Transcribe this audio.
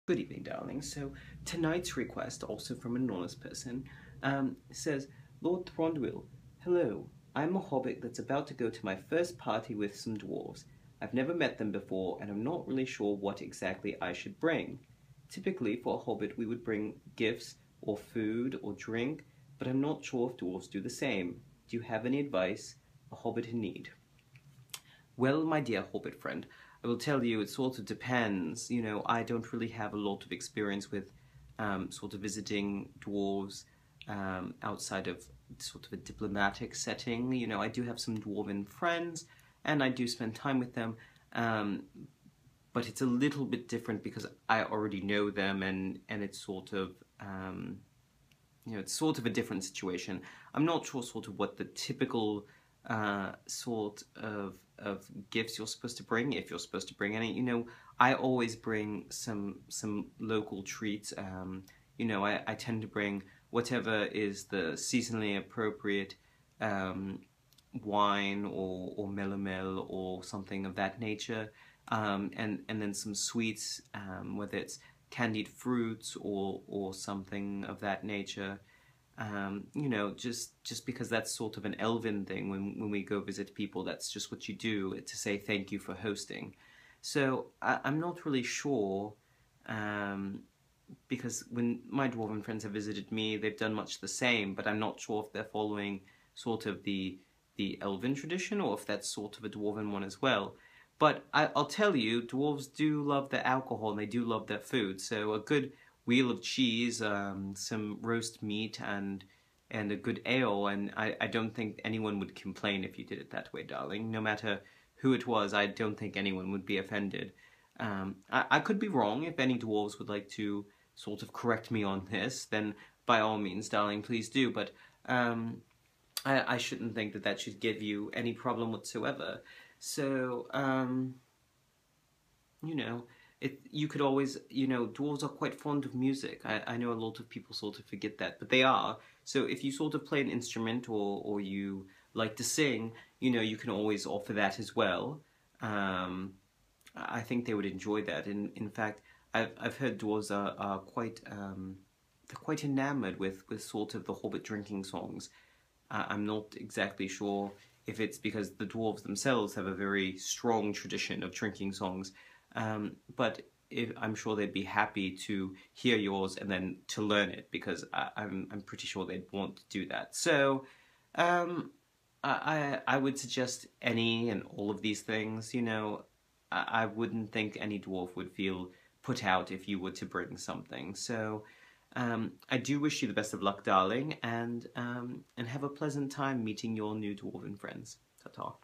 Good evening, darling. So tonight's request, also from an anonymous person, says, Lord Thronduil, hello. I'm a hobbit that's about to go to my first party with some dwarves. I've never met them before, and I'm not really sure what exactly I should bring. Typically, for a hobbit, we would bring gifts or food or drink, but I'm not sure if dwarves do the same. Do you have any advice? A hobbit in need. Well, my dear hobbit friend, I will tell you it sort of depends. You know, I don't really have a lot of experience with sort of visiting dwarves outside of sort of a diplomatic setting. You know, I do have some dwarven friends and I do spend time with them, but it's a little bit different because I already know them and it's sort of you know, it's sort of a different situation. I'm not sure sort of what the typical sort of gifts you're supposed to bring, if you're supposed to bring any. You know, I always bring some local treats. You know, I tend to bring whatever is the seasonally appropriate wine or melomel or something of that nature, and then some sweets, whether it's candied fruits or something of that nature. You know, just because that's sort of an elven thing. When we go visit people, that's just what you do to say thank you for hosting. So I'm not really sure, because when my dwarven friends have visited me, they've done much the same, but I'm not sure if they're following sort of the elven tradition or if that's sort of a dwarven one as well. But I'll tell you, dwarves do love their alcohol and they do love their food, so a good wheel of cheese, some roast meat, and a good ale, and I don't think anyone would complain if you did it that way, darling. No matter who it was, I don't think anyone would be offended. I could be wrong. If any dwarves would like to sort of correct me on this, then by all means, darling, please do, but I shouldn't think that that should give you any problem whatsoever. So, you know, you could always, you know, dwarves are quite fond of music. I know a lot of people sort of forget that, but they are. So if you sort of play an instrument or you like to sing, you know, you can always offer that as well. I think they would enjoy that. In fact, I've heard dwarves are quite they're quite enamored with sort of the Hobbit drinking songs. I'm not exactly sure if it's because the dwarves themselves have a very strong tradition of drinking songs, but I'm sure they'd be happy to hear yours and then to learn it, because I'm pretty sure they'd want to do that. So I would suggest any and all of these things. You know, I wouldn't think any dwarf would feel put out if you were to bring something. So I do wish you the best of luck, darling, and have a pleasant time meeting your new dwarven friends. Ta-ta.